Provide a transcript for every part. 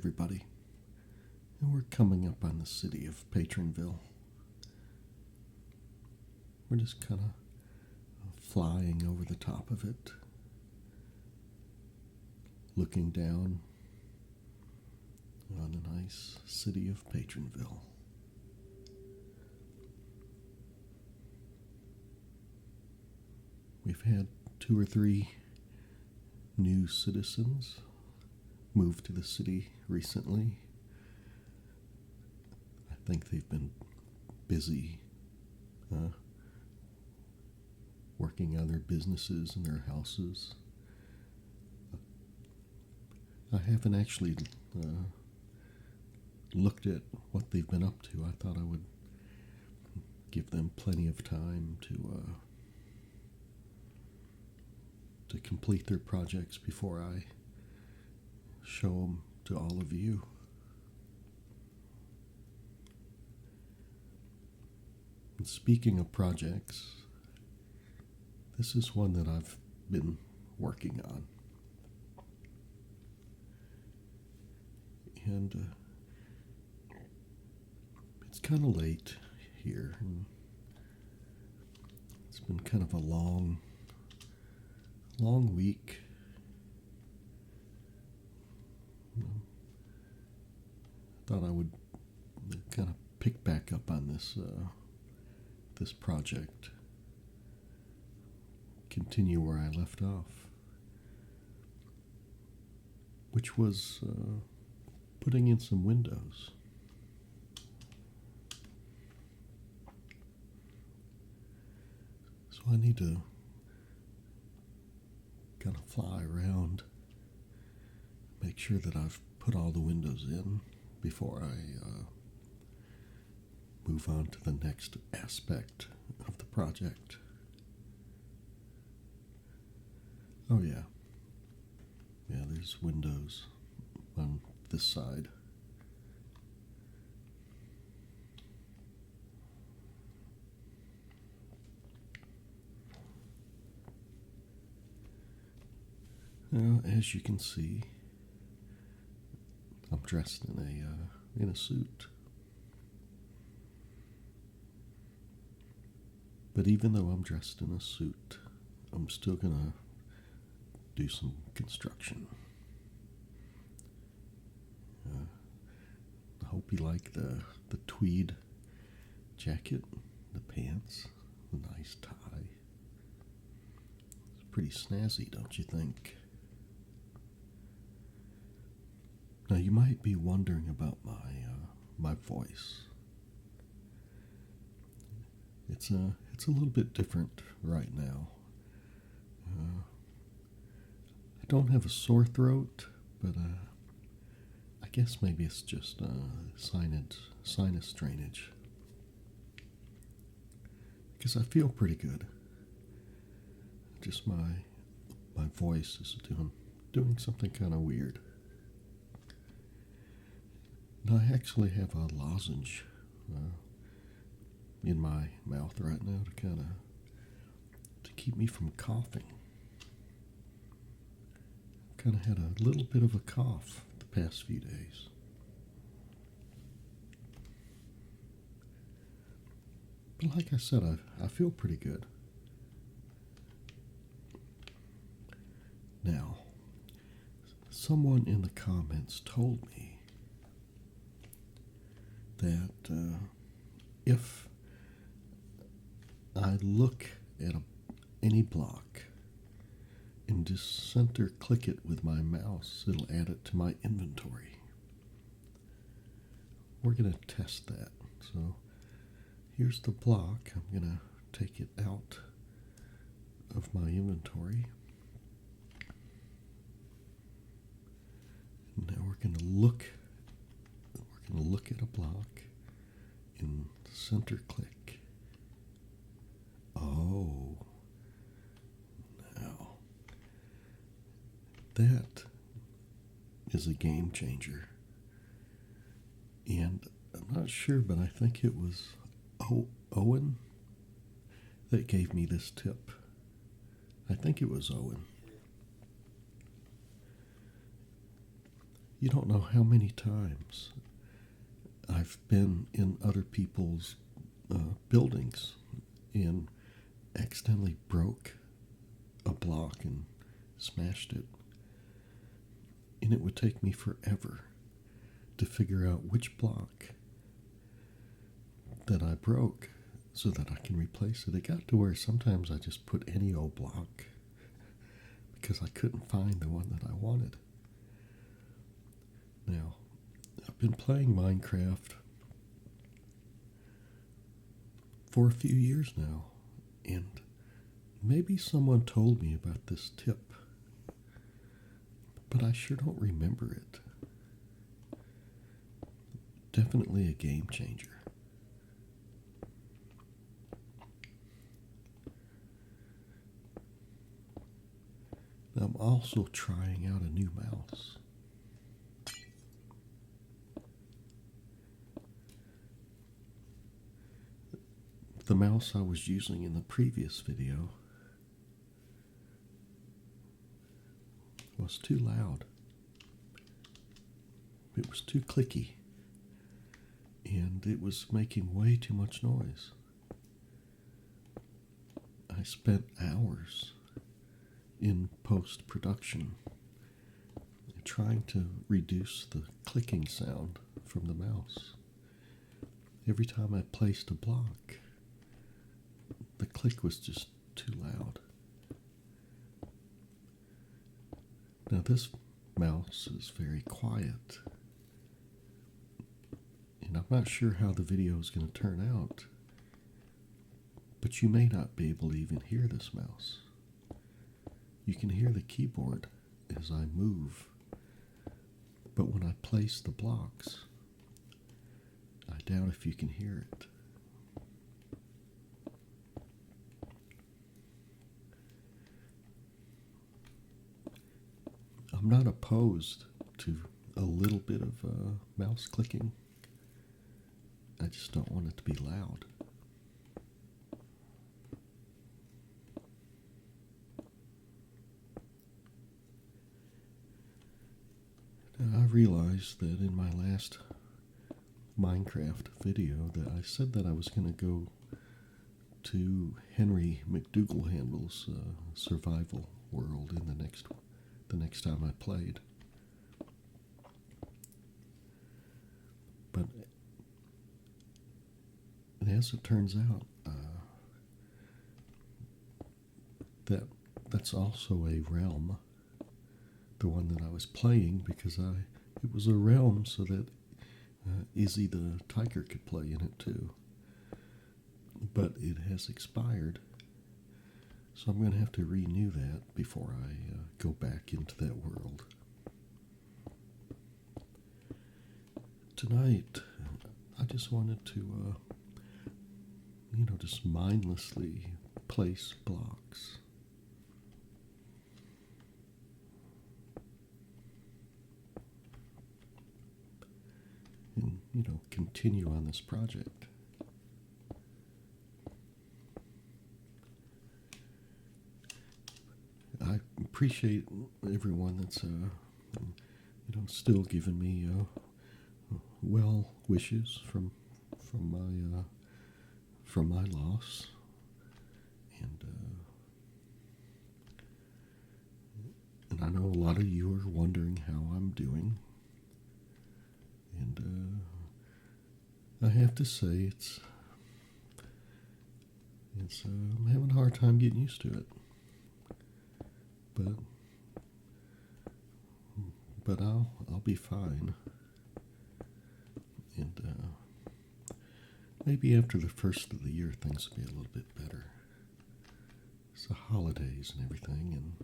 everybody. And we're coming up on the city of Patronville. We're just kind of flying over the top of it, looking down on the nice city of Patronville. We've had 2 or 3 new citizens move to the city recently. I think they've been busy working on their businesses and their houses. I haven't actually looked at what they've been up to. I thought I would give them plenty of time to complete their projects before I show them to all of you. And speaking of projects, this is one that I've been working on. And it's kind of late here. And it's been kind of a long week. Thought I would kind of pick back up on this project, continue where I left off, which was putting in some windows. So I need to kind of fly around, make sure that I've put all the windows in before I move on to the next aspect of the project. Oh yeah, there's windows on this side. Now, as you can see, I'm dressed in a suit. But even though I'm dressed in a suit, I'm still gonna do some construction. I hope you like the tweed jacket, the pants, the nice tie. It's pretty snazzy, don't you think? Now you might be wondering about my voice. It's a little bit different right now. I don't have a sore throat, but I guess maybe it's just sinus drainage. Because I feel pretty good. Just my voice is doing something kind of weird. And I actually have a lozenge in my mouth right now to keep me from coughing. I've kind of had a little bit of a cough the past few days. But like I said, I feel pretty good. Now, someone in the comments told me that if I look at any block and just center click it with my mouse, it'll add it to my inventory. We're going to test that. So here's the block. I'm going to take it out of my inventory. Now we're going to look at a block and center click. Oh, now that is a game changer. And I'm not sure, but I think it was Owen that gave me this tip. I think it was Owen. You don't know how many times I've been in other people's buildings and accidentally broke a block and smashed it. And it would take me forever to figure out which block that I broke so that I can replace it. It got to where sometimes I just put any old block because I couldn't find the one that I wanted. Now, I've been playing Minecraft for a few years now, and maybe someone told me about this tip, but I sure don't remember it. Definitely a game changer. I'm also trying out a new mouse. The mouse I was using in the previous video was too loud. It was too clicky, and it was making way too much noise. I spent hours in post-production trying to reduce the clicking sound from the mouse. Every time I placed a block, the click was just too loud. Now this mouse is very quiet, and I'm not sure how the video is going to turn out, but you may not be able to even hear this mouse. You can hear the keyboard as I move, but when I place the blocks, I doubt if you can hear it. I'm not opposed to a little bit of mouse clicking. I just don't want it to be loud. Now, I realized that in my last Minecraft video that I said that I was going to go to Henry McDougal-Handle's survival world in the next time I played. But as it turns out, that's also a realm, the one that I was playing, because it was a realm so that Izzy the tiger could play in it too. But it has expired, so I'm going to have to renew that before I go back into that world. Tonight, I just wanted to, just mindlessly place blocks. And, continue on this project. I appreciate everyone that's, still giving me well wishes from my loss, and I know a lot of you are wondering how I'm doing, and I have to say I'm having a hard time getting used to it, but I'll be fine, and maybe after the first of the year things will be a little bit better. It's the holidays and everything, and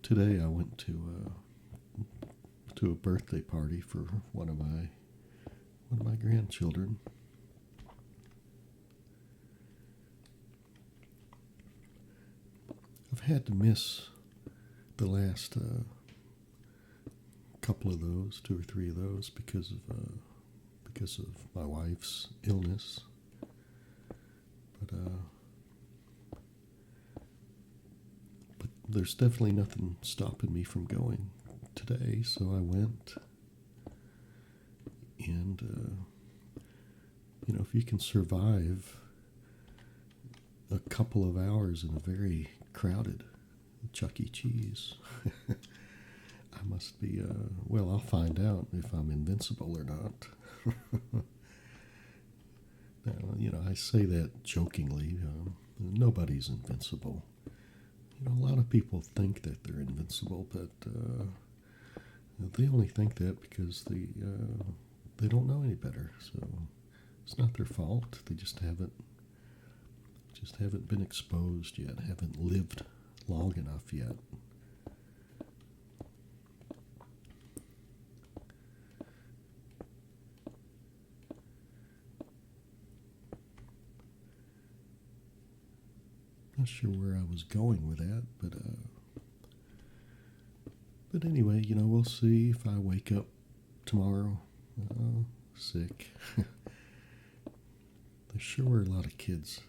today I went to a birthday party for one of my grandchildren. I've had to miss the last couple of those, 2 or 3 of those, because of my wife's illness. But there's definitely nothing stopping me from going today, so I went. And, if you can survive a couple of hours in a very crowded Chuck E. Cheese, I must be, I'll find out if I'm invincible or not. Now, I say that jokingly. Nobody's invincible. A lot of people think that they're invincible, but they only think that because they don't know any better. So it's not their fault. They just haven't been exposed yet. Haven't lived long enough yet. Not sure where I was going with that, but anyway, we'll see if I wake up tomorrow sick. There sure were a lot of kids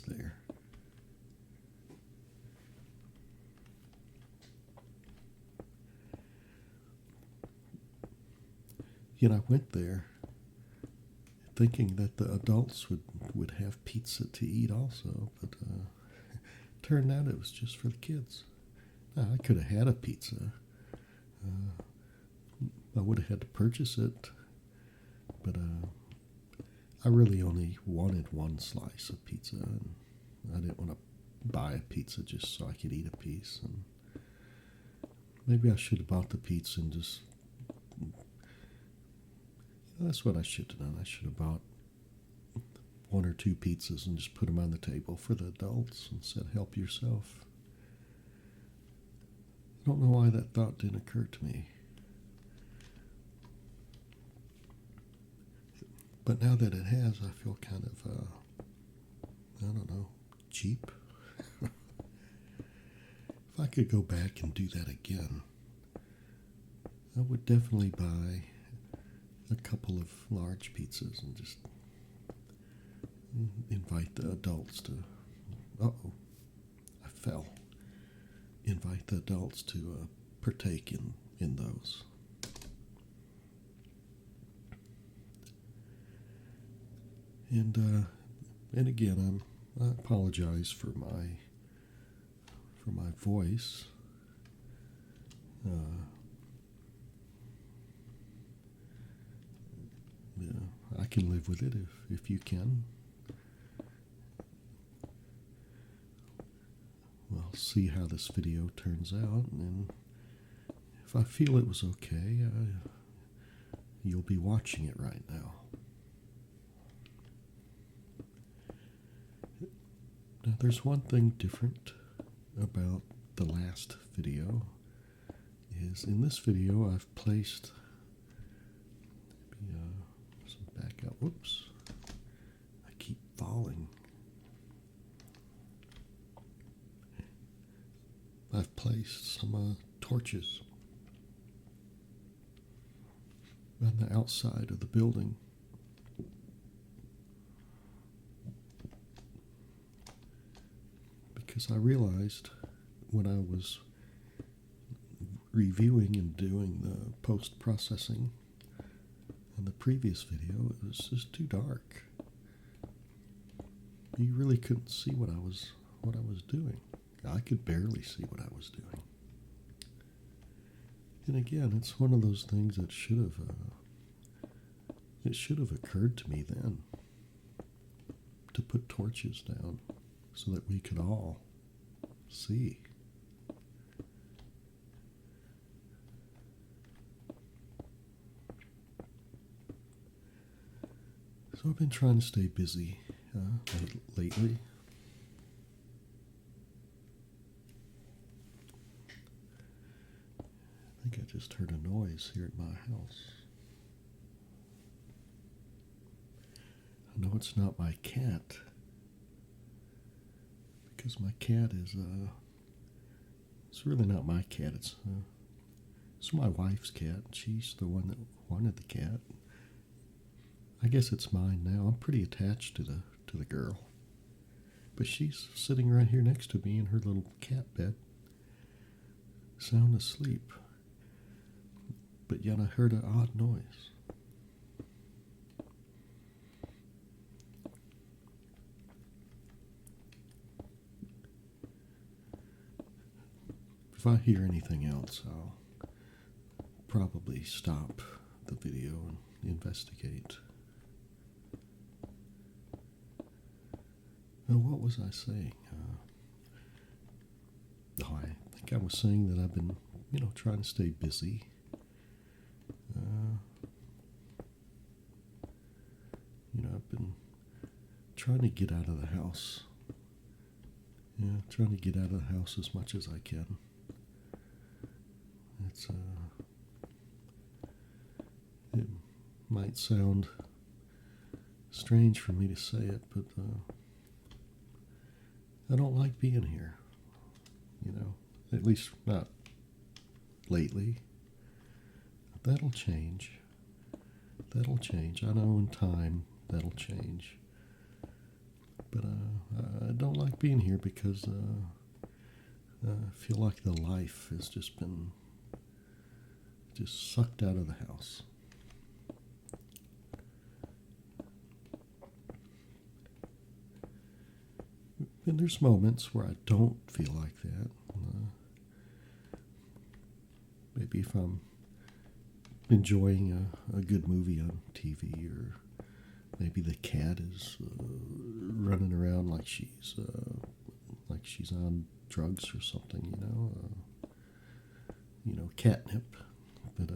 there. I went there thinking that the adults would have pizza to eat also, but turned out it was just for the kids. Now, I could have had a pizza. I would have had to purchase it, but I really only wanted one slice of pizza, and I didn't want to buy a pizza just so I could eat a piece. And maybe I should have bought the pizza and just... That's what I should have done. I should have bought one or two pizzas and just put them on the table for the adults and said, help yourself. I don't know why that thought didn't occur to me. But now that it has, I feel kind of, I don't know, cheap. If I could go back and do that again, I would definitely buy a couple of large pizzas and just invite the adults to... Uh-oh, I fell. Invite the adults to partake in those. And again, I apologize for my voice. Yeah, I can live with it if you can. We'll see how this video turns out, and if I feel it was okay, you'll be watching it right now. Now, there's one thing different about the last video, is in this video I've placed, some back out, whoops, I keep falling. I've placed some torches on the outside of the building. Because I realized when I was reviewing and doing the post-processing on the previous video, it was just too dark. You really couldn't see what I was doing. I could barely see what I was doing. And again, it's one of those things that should have occurred to me then, to put torches down so that we could all see. So I've been trying to stay busy lately. I think I just heard a noise here at my house. I know it's not my cat, because my cat is, it's really not my cat, it's my wife's cat. She's the one that wanted the cat. I guess it's mine now. I'm pretty attached to the girl. But she's sitting right here next to me in her little cat bed, sound asleep. But yet I heard an odd noise. If I hear anything else, I'll probably stop the video and investigate. Now, what was I saying? I think I was saying that I've been, trying to stay busy. I've been trying to get out of the house. Yeah, trying to get out of the house as much as I can. It might sound strange for me to say it, but I don't like being here. At least not lately. That'll change. That'll change. I know in time that'll change. But I don't like being here because I feel like the life has just been sucked out of the house. And there's moments where I don't feel like that. Maybe if I'm enjoying a good movie on TV, or maybe the cat is running around like she's on drugs or something, catnip. But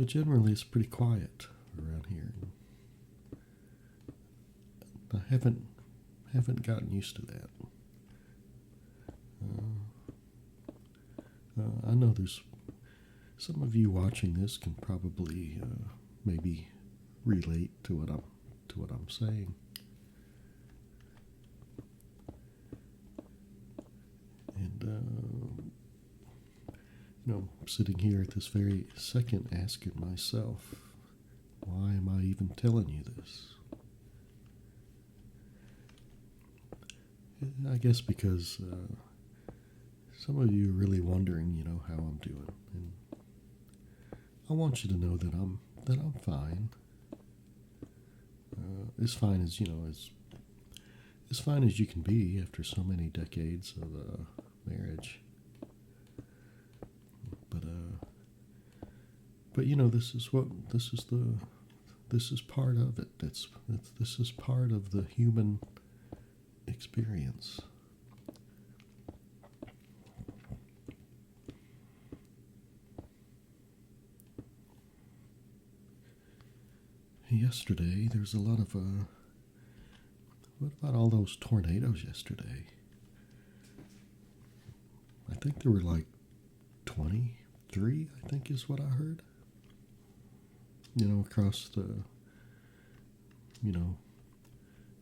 generally it's pretty quiet around here. I haven't gotten used to that. I know there's some of you watching this can probably maybe relate to what I'm saying. And I'm sitting here at this very second asking myself, why am I even telling you this? I guess because some of you are really wondering, how I'm doing, and I want you to know that I'm fine. As fine as as fine as you can be after so many decades of marriage. But this is part of it. This is part of the human experience. Yesterday, there's a lot of what about all those tornadoes yesterday? I think there were like 23, I think is what I heard. Across the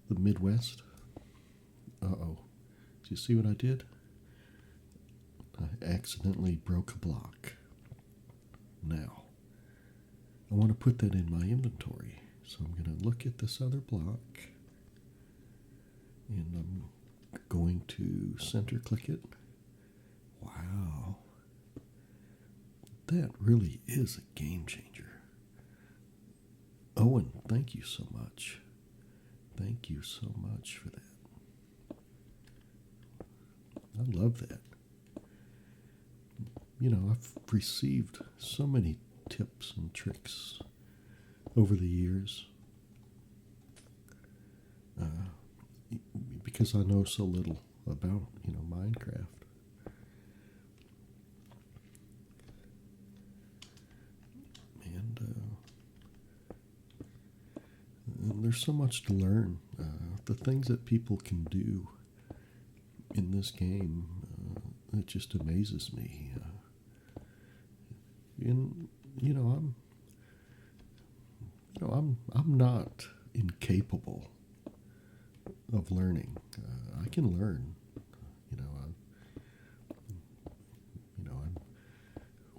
Midwest. Uh-oh. Did you see what I did? I accidentally broke a block. Now, I want to put that in my inventory. So I'm going to look at this other block, and I'm going to center click it. Wow. That really is a game changer. Owen, thank you so much. Thank you so much for that. I love that. I've received so many tips and tricks over the years because I know so little about, Minecraft. And there's so much to learn. The things that people can do in this game, it just amazes me. I'm not incapable of learning. I can learn.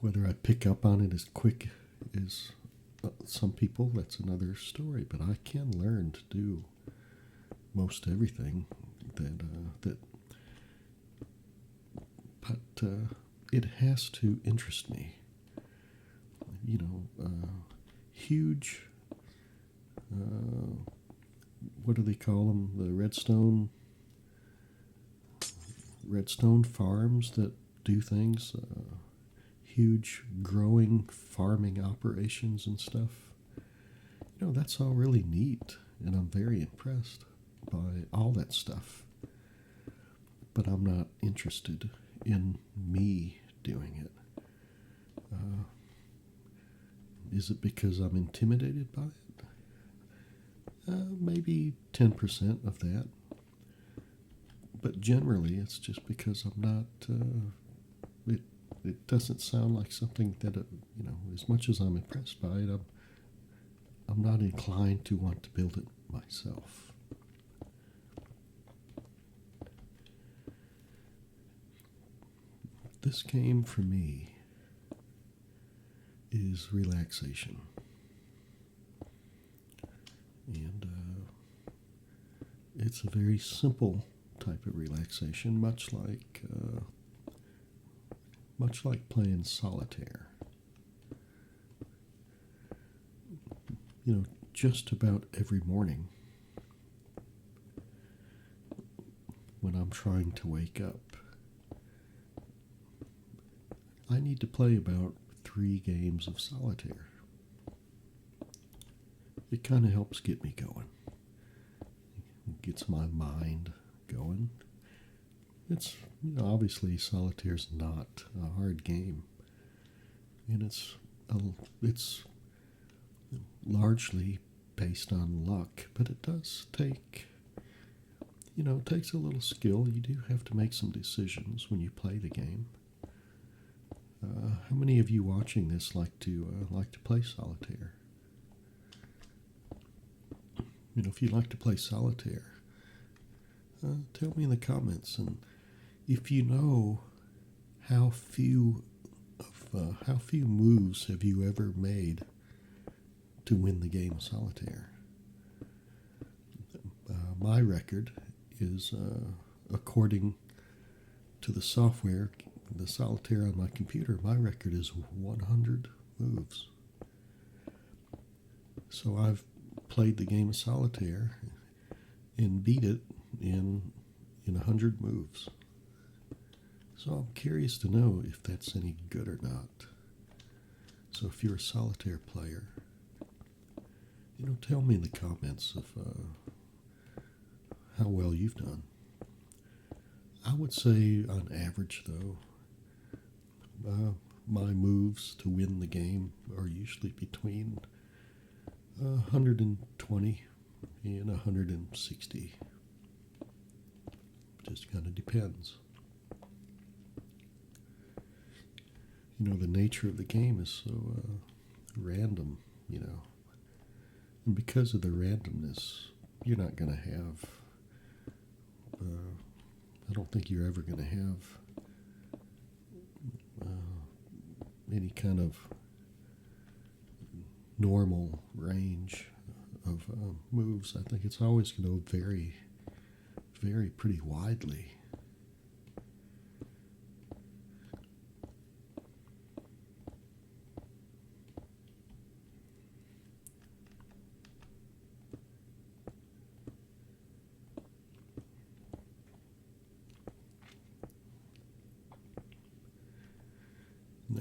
Whether I pick up on it as quick as some people, that's another story, but I can learn to do most everything that but it has to interest me. You know, huge, what do they call them? The redstone farms that do things, huge growing farming operations and stuff. You know, that's all really neat, and I'm very impressed by all that stuff. But I'm not interested in me doing it. Is it because I'm intimidated by it? Maybe 10% of that. But generally, it's just because I'm not. It doesn't sound like something that you know. As much as I'm impressed by it, I'm not inclined to want to build it myself. This game for me is relaxation. And it's a very simple type of relaxation, much like playing solitaire. You know, just about every morning when I'm trying to wake up, I need to play about 3 games of solitaire. It kind of helps get me going. It gets my mind going. It's, you know, obviously solitaire's not a hard game, and it's largely based on luck, but it does take, you know, it takes a little skill. You do have to make some decisions when you play the game. How many of you watching this like to play solitaire? You know, if you like to play solitaire, tell me in the comments. And if you know how few moves have you ever made to win the game of solitaire? My record is, according to the software, the solitaire on my computer, my record is 100 moves. So I've played the game of solitaire and beat it in 100 moves. So I'm curious to know if that's any good or not. So if you're a solitaire player, you know, tell me in the comments of how well you've done. I would say on average, though, my moves to win the game are usually between 120 and 160. Just kind of depends. You know, the nature of the game is so random, you know. And because of the randomness, you're not going to have, I don't think you're ever going to have any kind of normal range of moves. I think it's always going to vary pretty widely.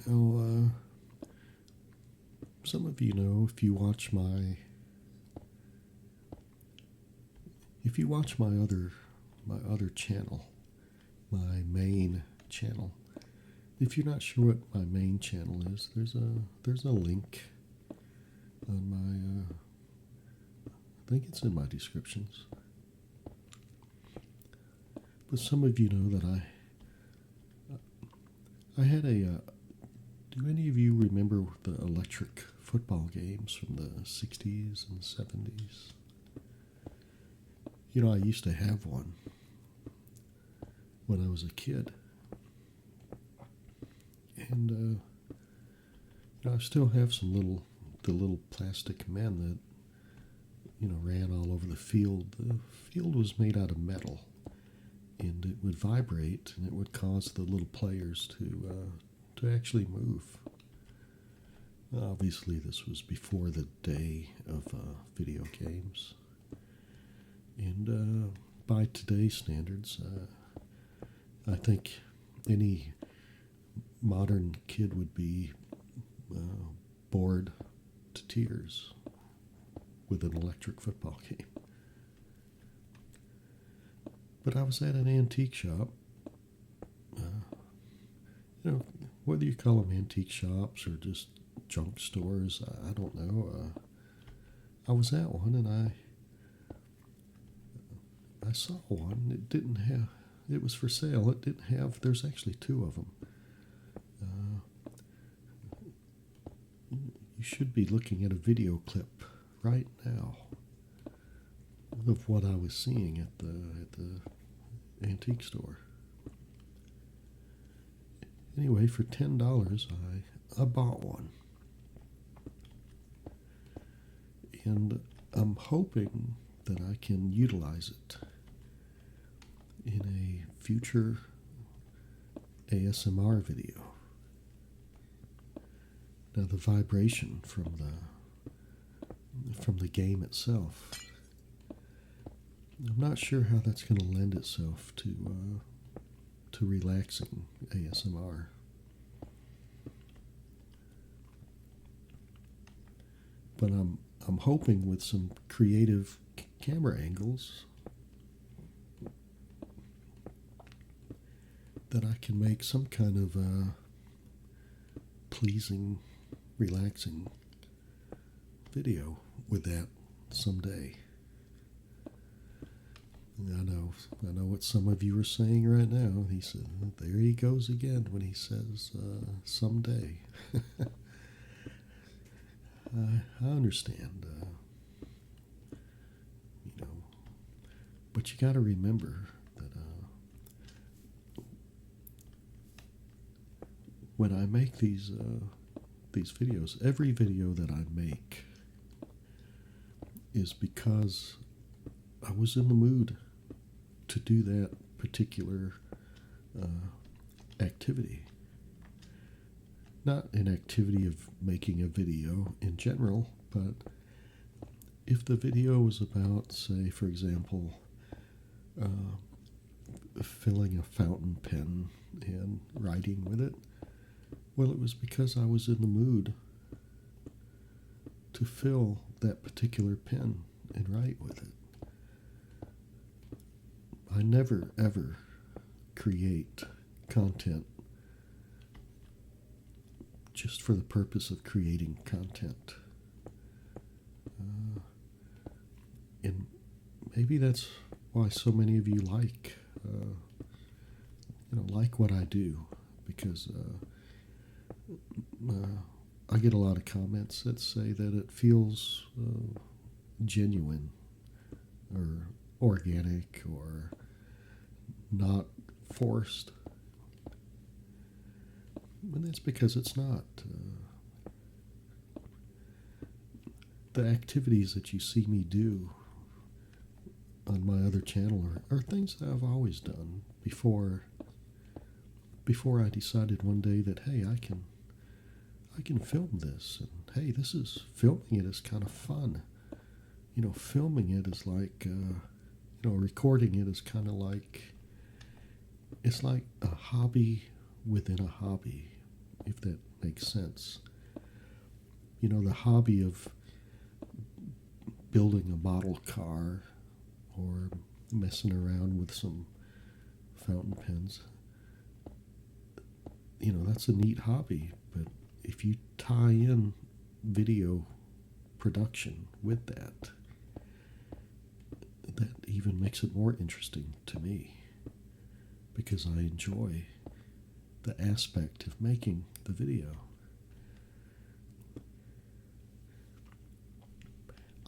Now, some of you know, if you watch my other channel, my main channel. If you're not sure what my main channel is, there's a link on my I think it's in my descriptions. But some of you know that I had a. Do any of you remember the electric football games from the 60s and 70s? You know, I used to have one when I was a kid. And you know, I still have some little the little plastic men that ran all over the field. The field was made out of metal, and it would vibrate, and it would cause the little players to actually move. Obviously, this was before the day of video games, and by today's standards, I think any modern kid would be bored to tears with an electric football game. But I was at an antique shop. Whether you call them antique shops or just junk stores, I don't know. I was at one, and I saw one. It didn't have. It was for sale. It didn't have. There's actually two of them. You should be looking at a video clip right now of what I was seeing at the antique store. Anyway, for $10, I bought one, and I'm hoping that I can utilize it in a future ASMR video. Now, the vibration from the game itself, I'm not sure how that's going to lend itself to relaxing ASMR. But I'm hoping with some creative camera angles that I can make some kind of pleasing, relaxing video with that someday. I know what some of you are saying right now. He said, there he goes again when he says someday. I understand, but you got to remember that when I make these videos, every video that I make is because I was in the mood to do that particular activity. Not an activity of making a video in general, but if the video was about, say, for example, filling a fountain pen and writing with it, well, it was because I was in the mood to fill that particular pen and write with it. I never, ever create content just for the purpose of creating content. And maybe that's why so many of you like what I do, because I get a lot of comments that say that it feels genuine or organic or not forced. And that's because it's not. The activities that you see me do on my other channel are things that I've always done before I decided one day that, hey, I can film this, and hey, filming it is kind of fun. Filming it is like, recording it is kind of like, it's like a hobby within a hobby, if that makes sense. The hobby of building a model car or messing around with some fountain pens, that's a neat hobby. But if you tie in video production with that even makes it more interesting to me, because I enjoy the aspect of making the video.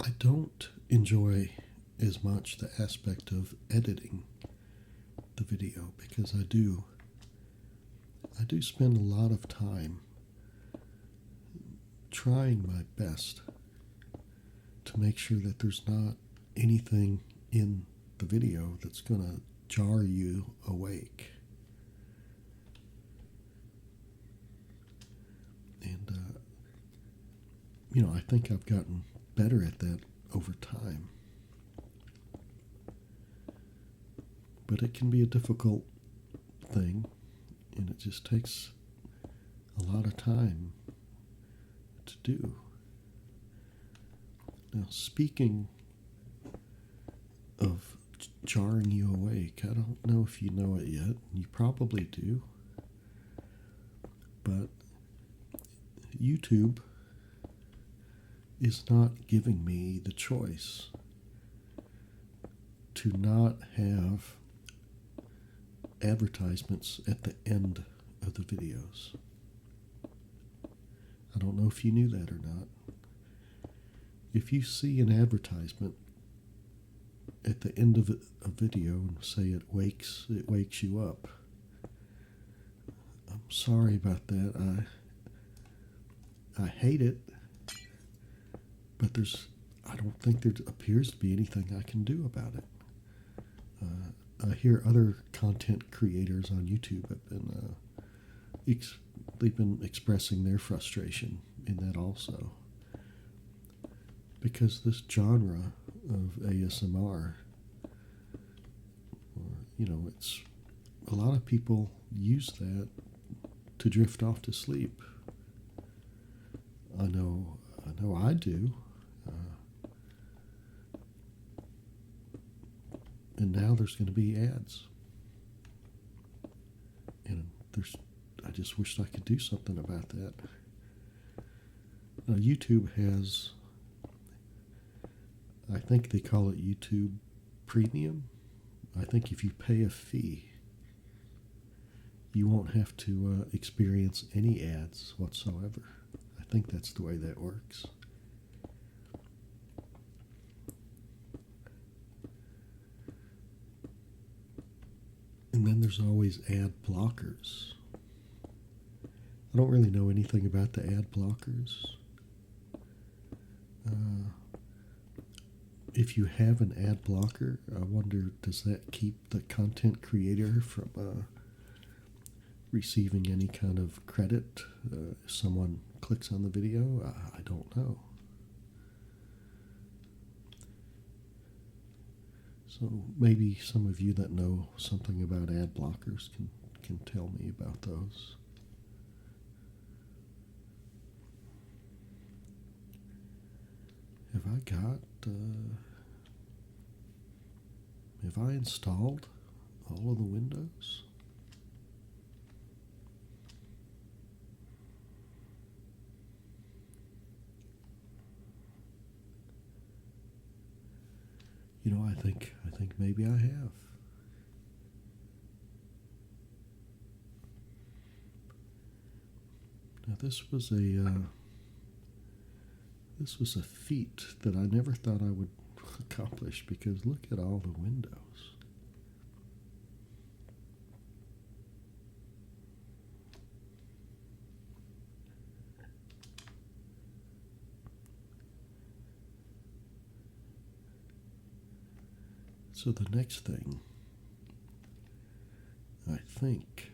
I don't enjoy as much the aspect of editing the video, because I do spend a lot of time trying my best to make sure that there's not anything in the video that's going to jar you awake. And, I think I've gotten better at that over time. But it can be a difficult thing, and it just takes a lot of time to do. Now, speaking of jarring you awake, I don't know if you know it yet. You probably do. But YouTube is not giving me the choice to not have advertisements at the end of the videos. I don't know if you knew that or not. If you see an advertisement at the end of a video and say it wakes you up, I'm sorry about that. I hate it, but I don't think there appears to be anything I can do about it. I hear other content creators on YouTube have been they've been expressing their frustration in that also, because this genre of ASMR, it's a lot of people use that to drift off to sleep. I know I do. And now there's going to be ads. And I just wished I could do something about that. Now, YouTube has, I think they call it YouTube Premium. I think if you pay a fee, you won't have to experience any ads whatsoever. I think that's the way that works. And then there's always ad blockers. I don't really know anything about the ad blockers. If you have an ad blocker, I wonder, does that keep the content creator from receiving any kind of credit if someone clicks on the video? I don't know. So maybe some of you that know something about ad blockers can tell me about those. Have I installed all of the windows? I think maybe I have. Now this was a feat that I never thought I would accomplish, because look at all the windows. So the next thing, I think,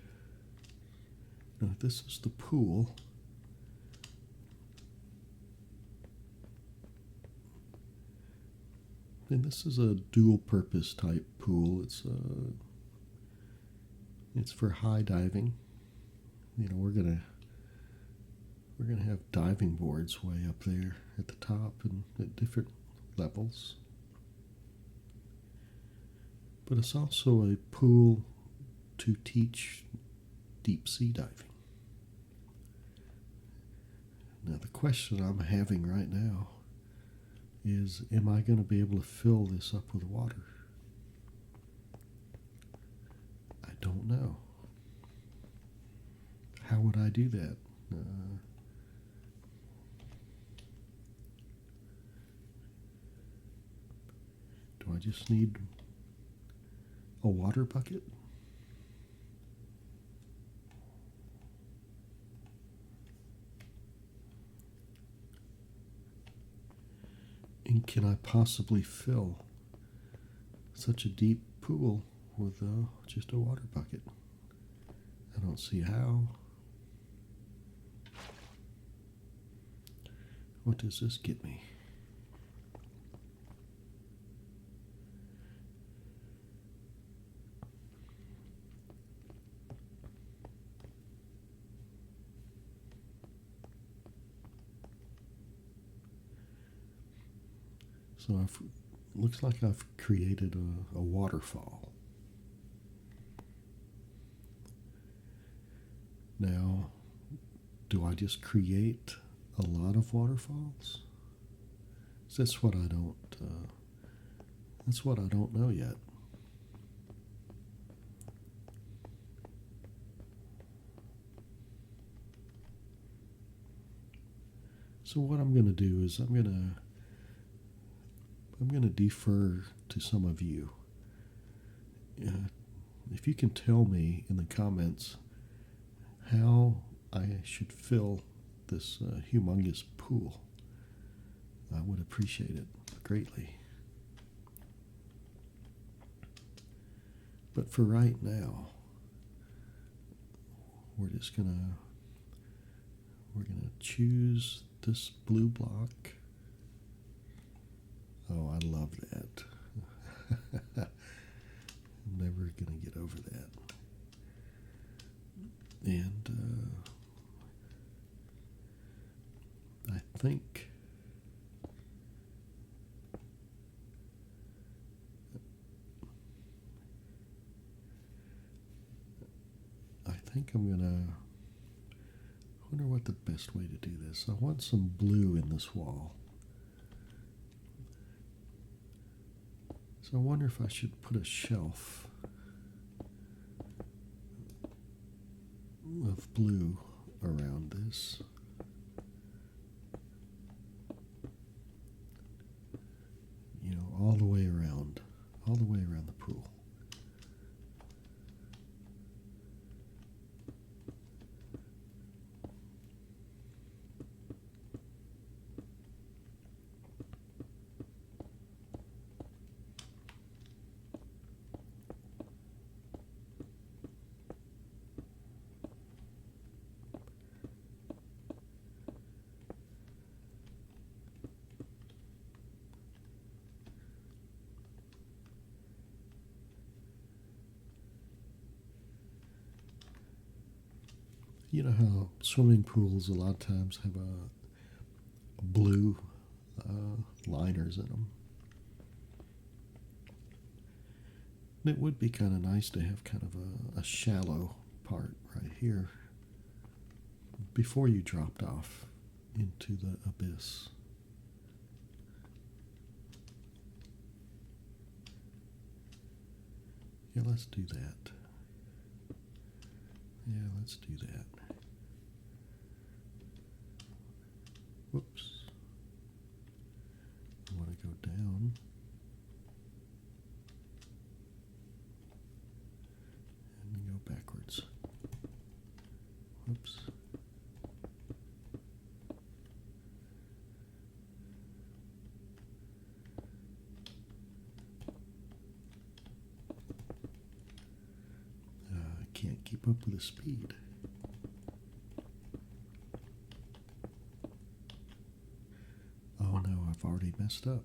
now this is the pool. And this is a dual purpose type pool. It's for high diving. We're gonna have diving boards way up there at the top and at different levels. But it's also a pool to teach deep sea diving. Now the question I'm having right now is, am I going to be able to fill this up with water? I don't know. How would I do that? Do I just need a water bucket? And can I possibly fill such a deep pool with just a water bucket? I don't see how. What does this get me? So looks like I've created a waterfall. Now, do I just create a lot of waterfalls? That's what I don't. That's what I don't know yet. So what I'm going to do is I'm going to defer to some of you. If you can tell me in the comments how I should fill this humongous pool, I would appreciate it greatly. But for right now, we're gonna choose this blue block. Oh, I love that. I'm never gonna get over that. And I think I'm gonna. I wonder what the best way to do this. I want some blue in this wall. So I wonder if I should put a shelf of blue around this. You know, all the way around the pool. You know how swimming pools a lot of times have a blue liners in them. And it would be kind of nice to have kind of a shallow part right here before you dropped off into the abyss. Yeah, let's do that. Yeah, let's do that. Whoops. I want to go down. And then go backwards. Whoops. I can't keep up with the speed. Oh no, I've already messed up.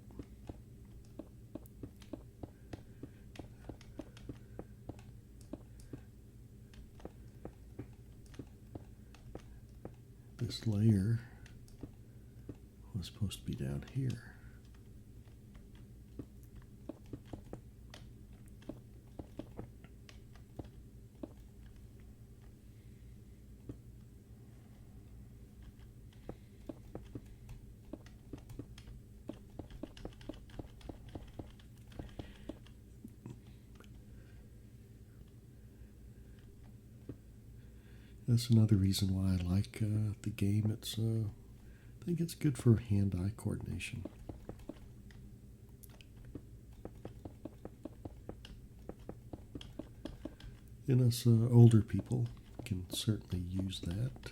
This layer was supposed to be down here. That's another reason why I like the game. I think it's good for hand-eye coordination. And us older people can certainly use that.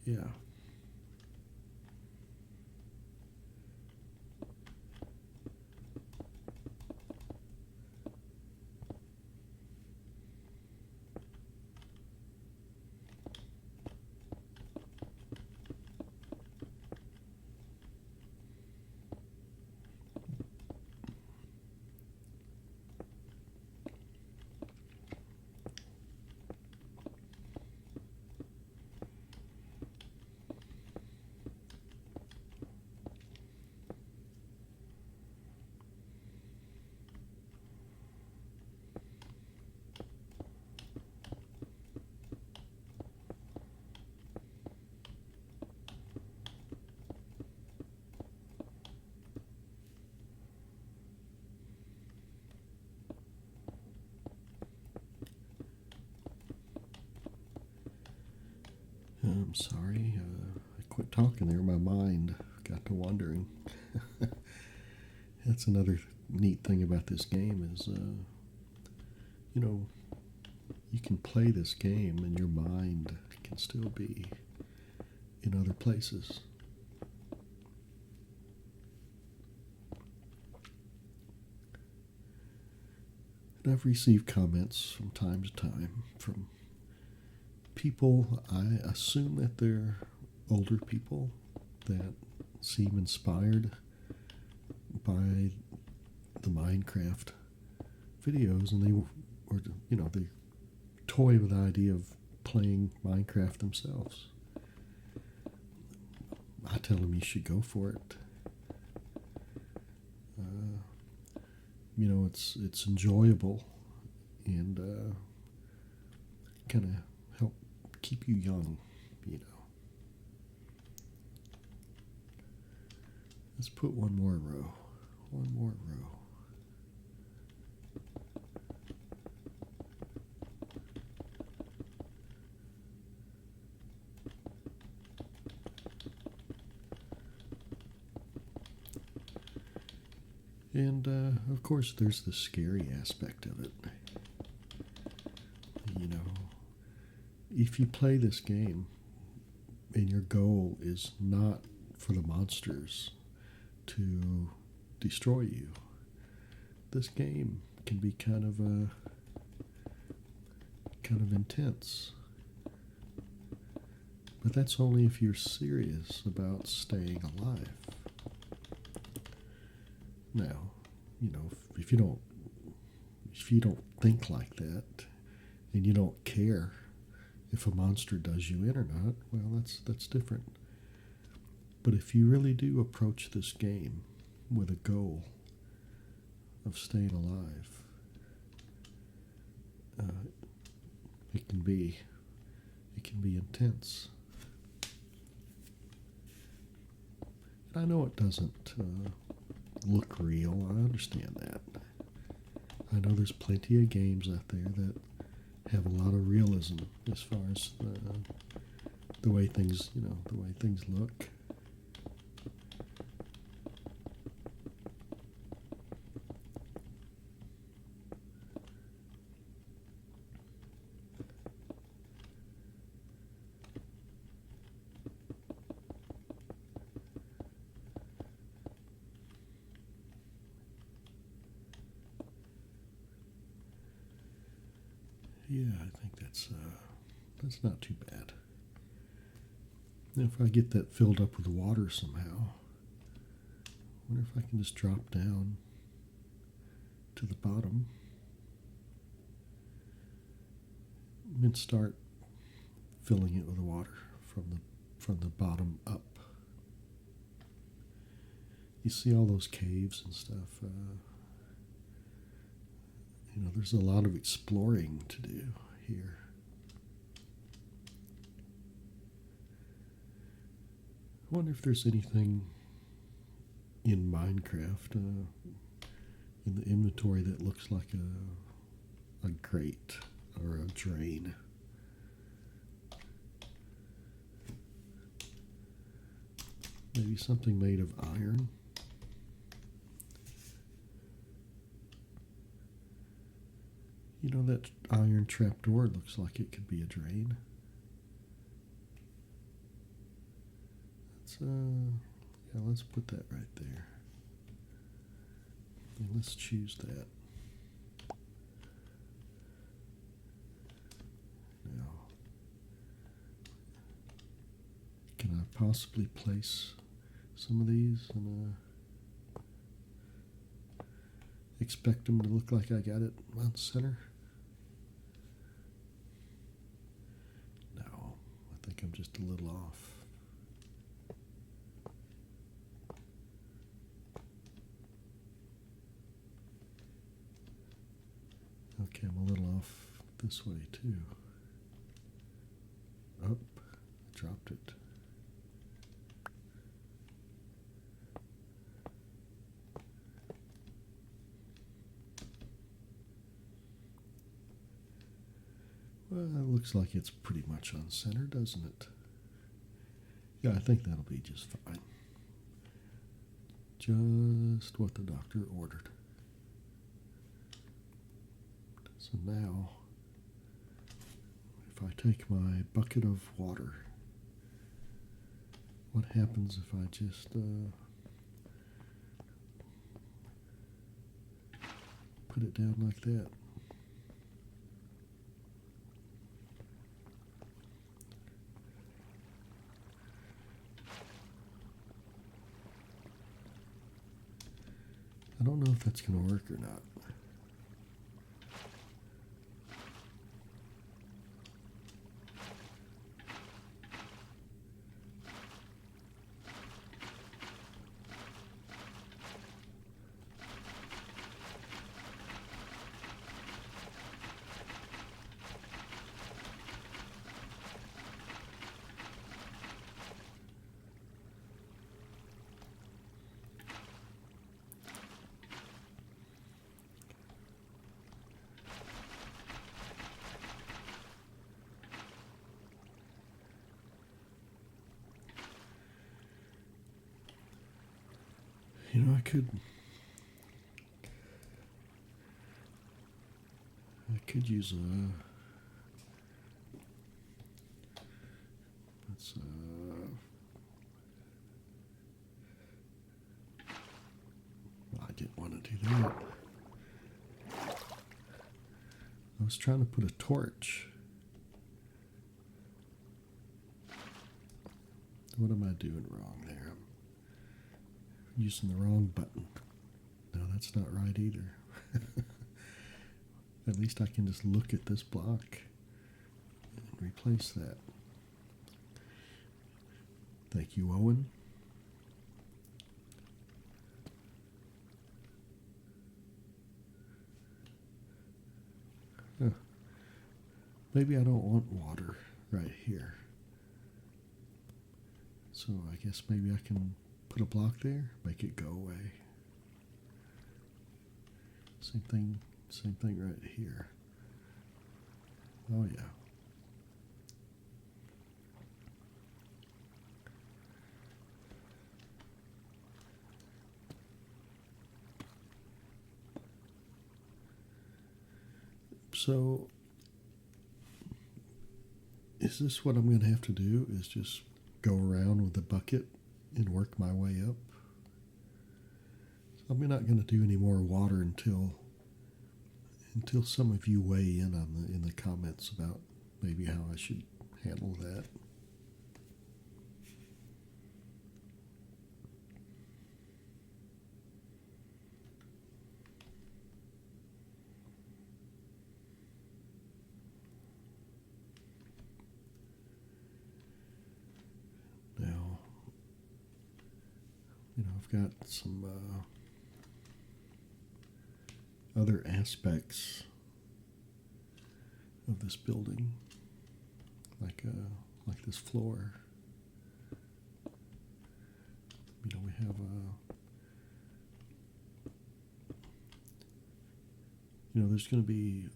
Yeah. I'm sorry. I quit talking there. My mind got to wandering. That's another neat thing about this game is, you know, you can play this game and your mind can still be in other places. And I've received comments from time to time from people, I assume that they're older people that seem inspired by the Minecraft videos, and they toy with the idea of playing Minecraft themselves. I tell them you should go for it. It's enjoyable and kind of help keep you young. Let's put one more row. One more row. And of course, there's the scary aspect of it. If you play this game and your goal is not for the monsters to destroy you, this game can be kind of intense. But that's only if you're serious about staying alive. Now, if you don't think like that, and you don't care if a monster does you in or not, well, that's different. But if you really do approach this game with a goal of staying alive, it can be intense. And I know it doesn't look real. I understand that. I know there's plenty of games out there that have a lot of realism as far as the way things look. Yeah, I think that's not too bad. Now, if I get that filled up with water somehow, I wonder if I can just drop down to the bottom and start filling it with water from the bottom up. You see all those caves and stuff. There's a lot of exploring to do here. I wonder if there's anything in Minecraft in the inventory that looks like a grate or a drain. Maybe something made of iron. That iron trapdoor looks like it could be a drain. yeah, let's put that right there. And let's choose that. Now, can I possibly place some of these and expect them to look like I got it on center? No, I think I'm just a little off. Okay, I'm a little off this way too. Up, dropped it. Well, it looks like it's pretty much on center, doesn't it? Yeah, I think that'll be just fine. Just what the doctor ordered. So now, if I take my bucket of water, what happens if I just put it down like that? I don't know if that's going to work or not. You know, I could use a, let's I didn't want to do that. I was trying to put a torch. What am I doing wrong there? I'm using the wrong button. No, that's not right either. At least I can just look at this block and replace that. Thank you, Owen. Huh. Maybe I don't want water right here. So I guess maybe I can put a block there, make it go away. Same thing right here. Oh yeah. So is this what I'm going to have to do, is just go around with the bucket and work my way up? So I'm not going to do any more water until some of you weigh in on in the comments about maybe how I should handle that. Now, I've got some other aspects of this building, like this floor. We have there's going to be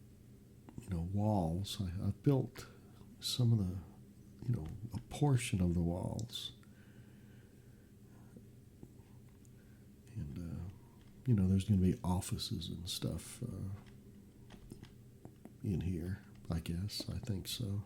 walls. I've built some of the a portion of the walls, and there's going to be offices and stuff in here, I guess. I think so.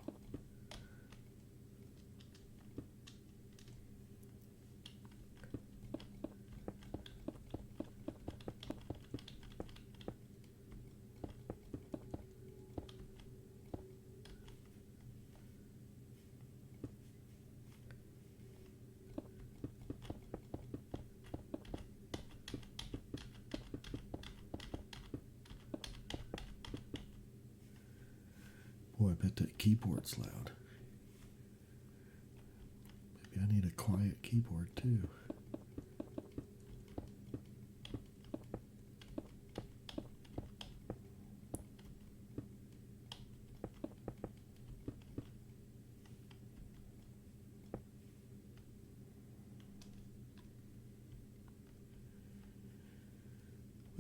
bet that keyboard's loud. Maybe I need a quiet keyboard too.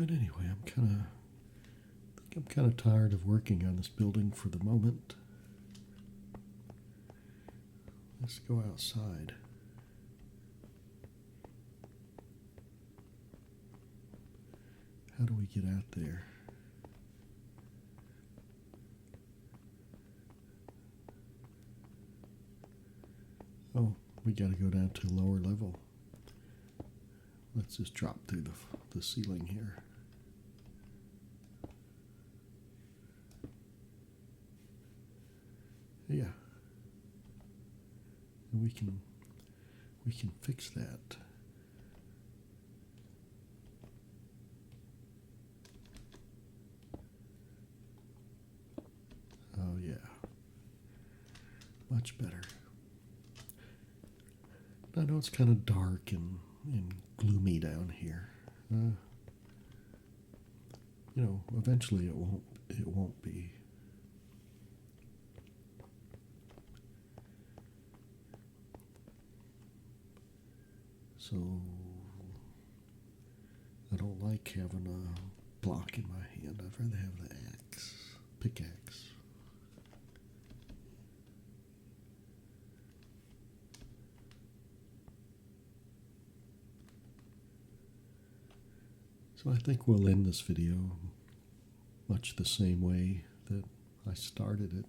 But anyway, I'm kind of tired of working on this building for the moment. Let's go outside. How do we get out there? Oh, we got to go down to a lower level. Let's just drop through the ceiling here. Yeah. And we can fix that. Oh yeah. Much better. I know it's kind of dark and gloomy down here. Eventually it won't be. So I don't like having a block in my hand. I'd rather have the pickaxe. So I think we'll end this video much the same way that I started it.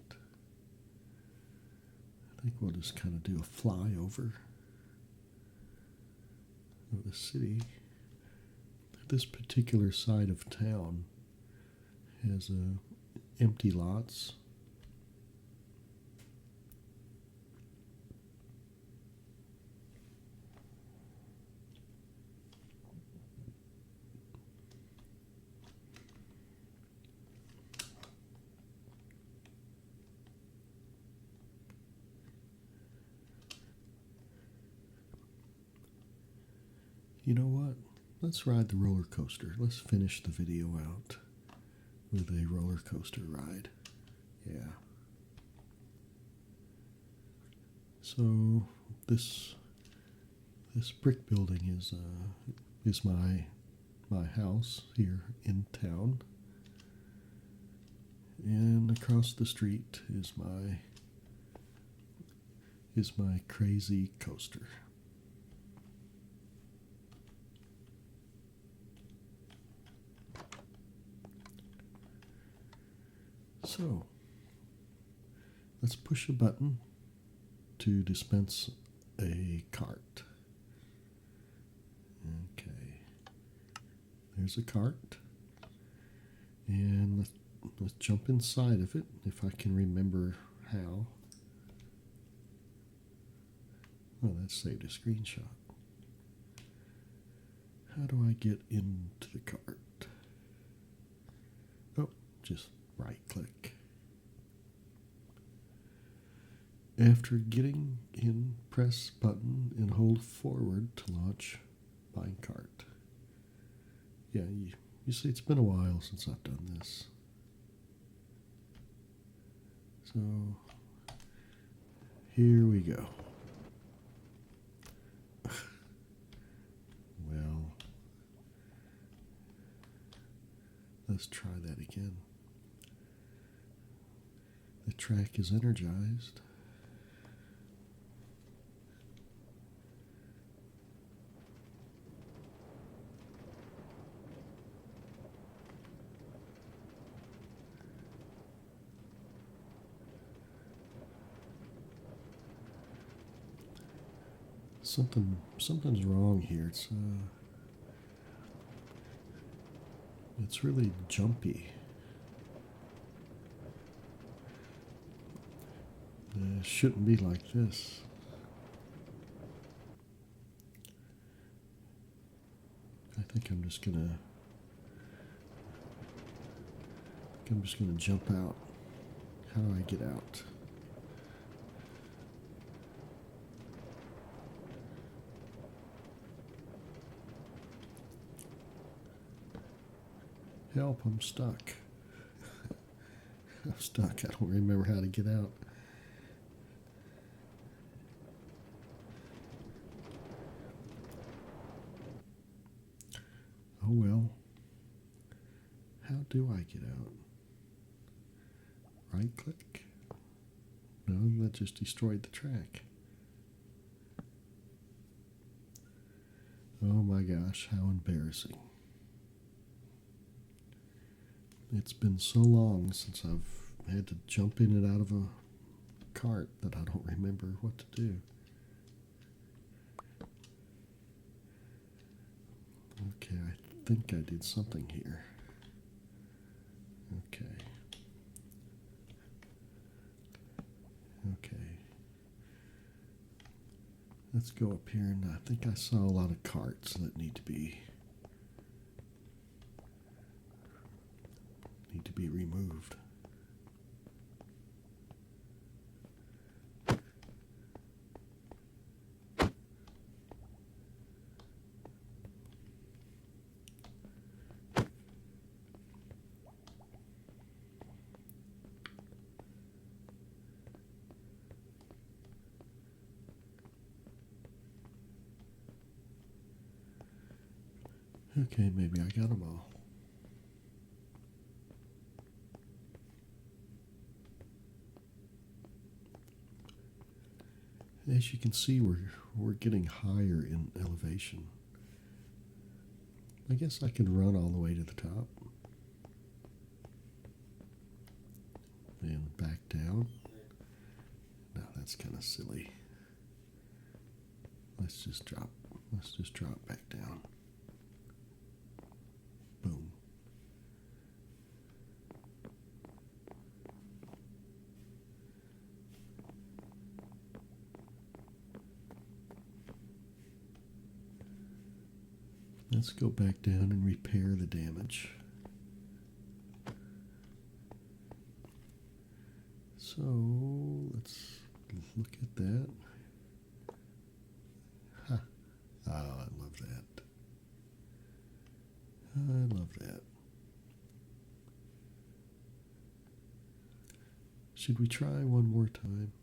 I think we'll just kind of do a flyover of the city. This particular side of town has empty lots. You know what? Let's ride the roller coaster. Let's finish the video out with a roller coaster ride. Yeah. So this brick building is my house here in town, and across the street is my crazy coaster. So, let's push a button to dispense a cart. Okay, there's a cart, and let's jump inside of it if I can remember how. Oh, that saved a screenshot. How do I get into the cart? Oh, just right click. After getting in, press button and hold forward to launch minecart. Yeah, you see, it's been a while since I've done this. So, here we go. Well, let's try that again. The track is energized. Something's wrong here. It's really jumpy. It shouldn't be like this. I think I'm just gonna jump out. How do I get out? Help, I'm stuck. I'm stuck. I don't remember how to get out. Oh well. How do I get out? Right click? No, that just destroyed the track. Oh my gosh, how embarrassing. It's been so long since I've had to jump in and out of a cart that I don't remember what to do. Okay, I think I did something here. Okay. Okay. Let's go up here, and I think I saw a lot of carts that need to be removed. Okay, maybe I got them all. As you can see, we're getting higher in elevation. I guess I could run all the way to the top. And back down. No, that's kind of silly. Let's just drop back down. Boom. Let's go back down and repair the damage. So let's look at that. Ha. Oh, I love that. I love that. Should we try one more time?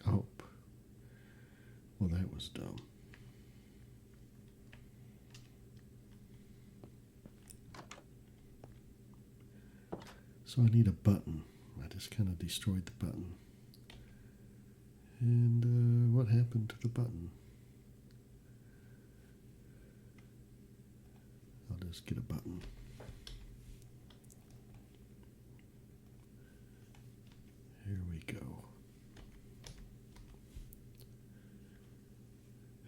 Oh. Well, that was dumb. So I need a button. I just kind of destroyed the button. And what happened to the button? I'll just get a button. Here we go.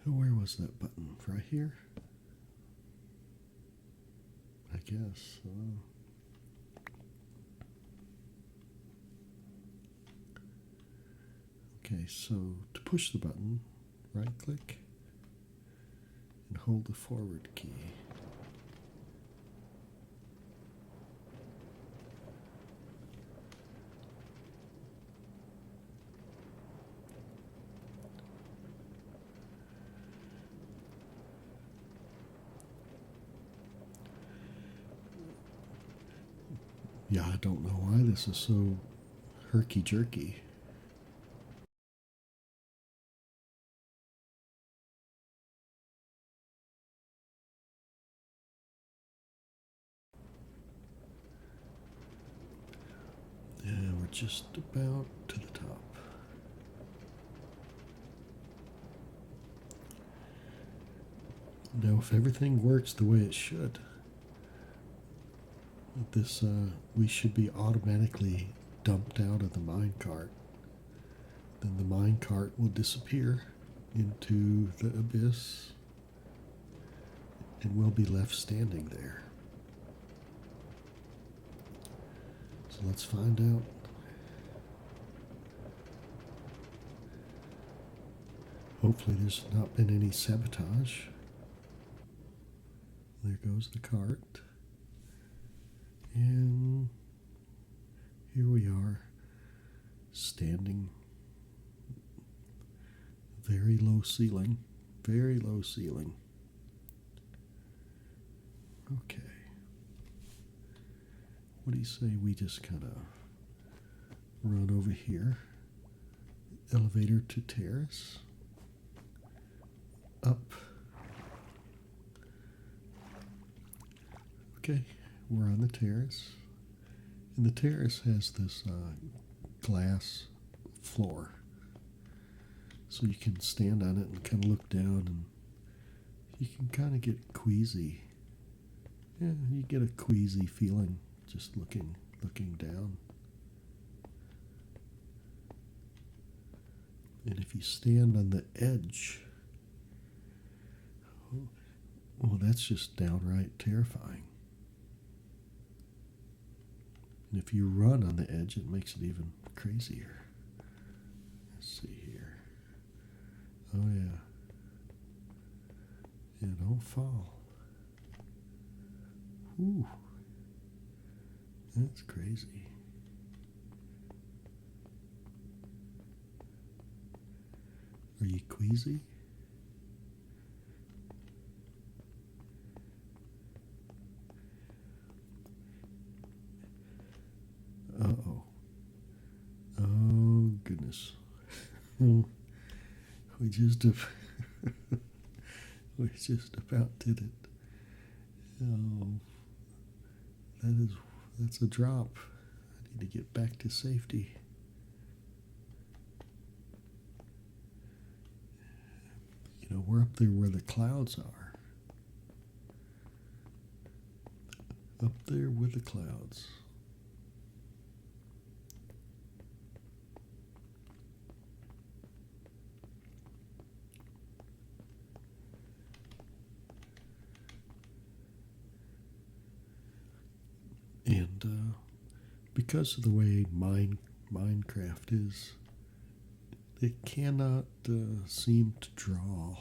Oh, where was that button? Right here? I guess. Okay, so to push the button, right click and hold the forward key. Yeah, I don't know why this is so herky-jerky. Yeah, we're just about to the top. Now, if everything works the way it should, this we should be automatically dumped out of the minecart. Then the minecart will disappear into the abyss, and we'll be left standing there. So let's find out. Hopefully, there's not been any sabotage. There goes the cart. And here we are, standing. Very low ceiling. Very low ceiling. Okay. What do you say we just kind of run over here? Elevator to terrace. Up. Okay, we're on the terrace. And the terrace has this glass floor. So you can stand on it and kind of look down, and you can kind of get queasy. Yeah, you get a queasy feeling just looking down. And if you stand on the edge, well, that's just downright terrifying. And if you run on the edge, it makes it even crazier. Let's see here. Oh, yeah. Yeah, don't fall. Ooh. That's crazy. Are you queasy? Uh-oh. Oh, goodness. We just we just about did it. Oh, that's a drop. I need to get back to safety. You know, we're up there where the clouds are. Up there with the clouds. And because of the way Minecraft is, it cannot seem to draw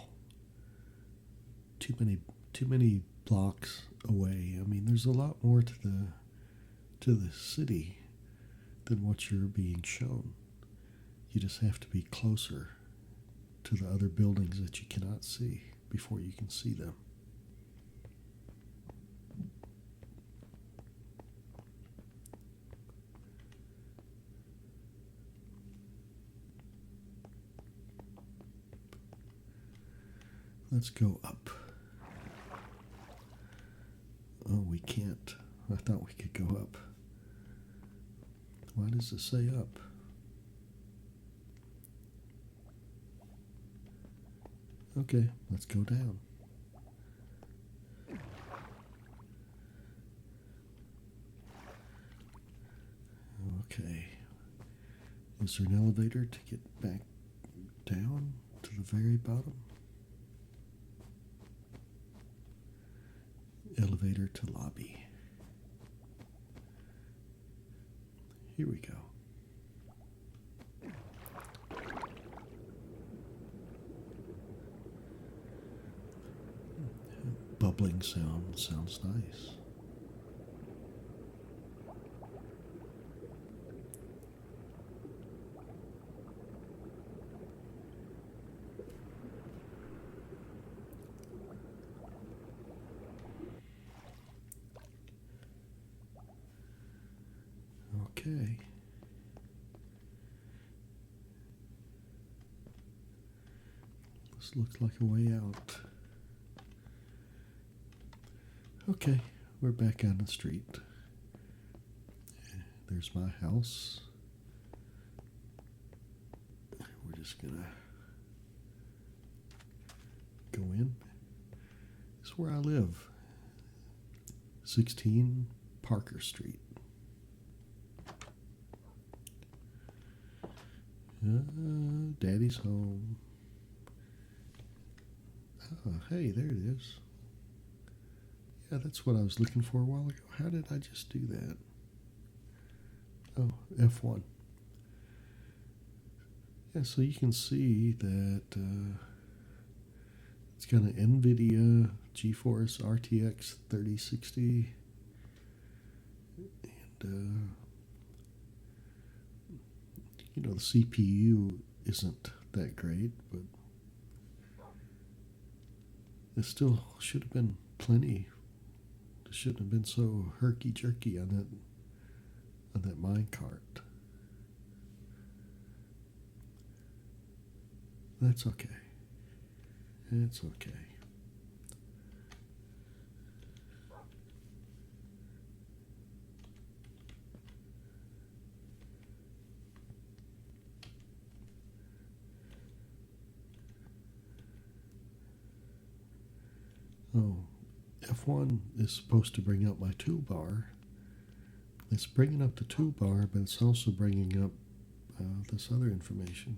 too many blocks away. I mean, there's a lot more to the city than what you're being shown. You just have to be closer to the other buildings that you cannot see before you can see them. Let's go up. Oh, we can't. I thought we could go up. Why does it say up? Okay, let's go down. Okay. Is there an elevator to get back down to the very bottom? Elevator to lobby. Here we go. Bubbling sound sounds nice. Okay. This looks like a way out. Okay, we're back on the street. There's my house. We're just gonna go in. This is where I live. 16 Parker Street. Daddy's home. Oh, hey, there it is. Yeah, that's what I was looking for a while ago. How did I just do that? Oh, F1. Yeah, so you can see that It's got an NVIDIA GeForce RTX 3060, and you know, the CPU isn't that great, but it still should have been plenty. It shouldn't have been so herky jerky on that minecart. That's okay. It's okay. Oh, F1 is supposed to bring up my toolbar. It's bringing up the toolbar, but it's also bringing up this other information,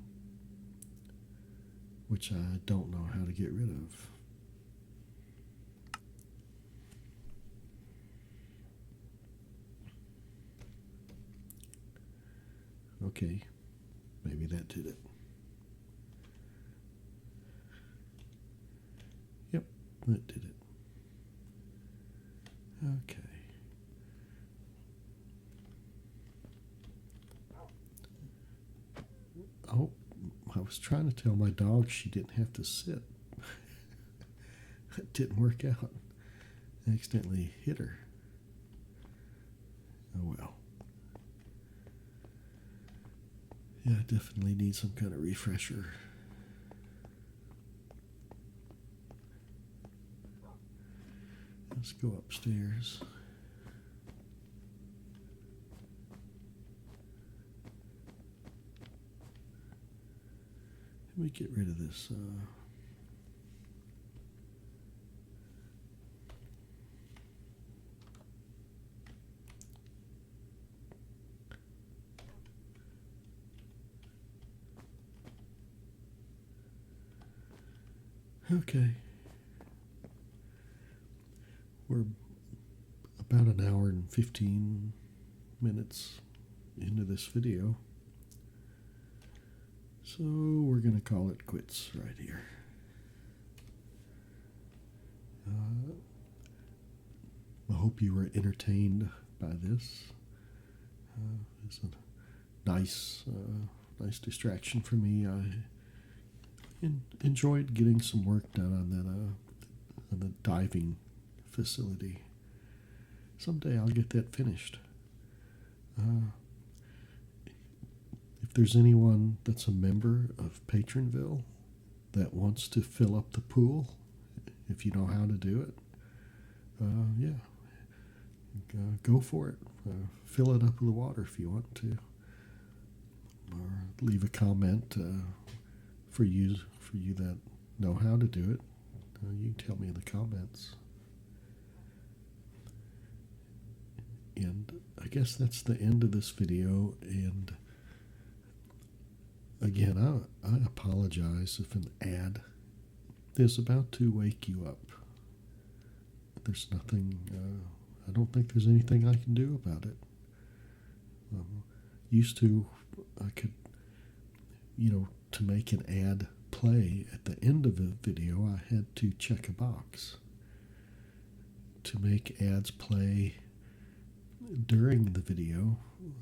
which I don't know how to get rid of. Okay, maybe that did it. Yep, that did it. Okay. Oh, I was trying to tell my dog she didn't have to sit. It didn't work out. I accidentally hit her. Oh well. Yeah, I definitely need some kind of refresher. Let's go upstairs. Let me get rid of this. Okay. We're about an hour and 15 minutes into this video. So we're going to call it quits right here. I hope you were entertained by this. It's a nice distraction for me. I enjoyed getting some work done on the diving facility. Someday I'll get that finished. If there's anyone that's a member of Patronville that wants to fill up the pool, if you know how to do it, go for it. Fill it up with water if you want to, or leave a comment for you that know how to do it. You can tell me in the comments. And I guess that's the end of this video. And again, I apologize if an ad is about to wake you up. There's nothing, I don't think there's anything I can do about it. Used to, I could, to make an ad play at the end of a video, I had to check a box. To make ads play during the video,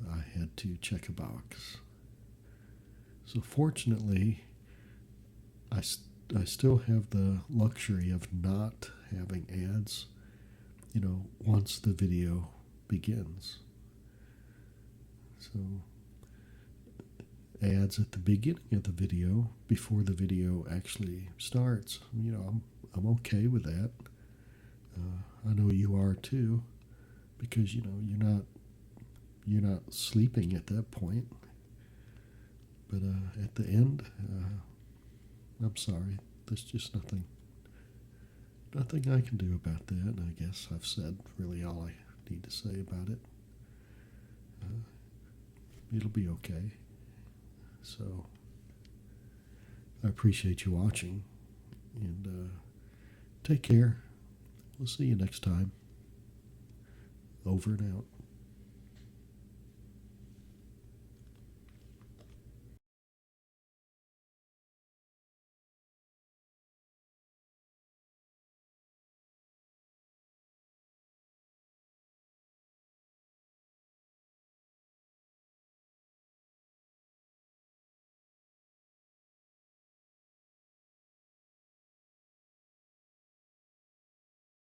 I had to check a box. So fortunately, I still have the luxury of not having ads, once the video begins. So ads at the beginning of the video, before the video actually starts, I'm okay with that. I know you are too, because you're not sleeping at that point. But at the end, I'm sorry. There's just nothing I can do about that. And I guess I've said really all I need to say about it. It'll be okay. So I appreciate you watching, and take care. We'll see you next time. Over and out.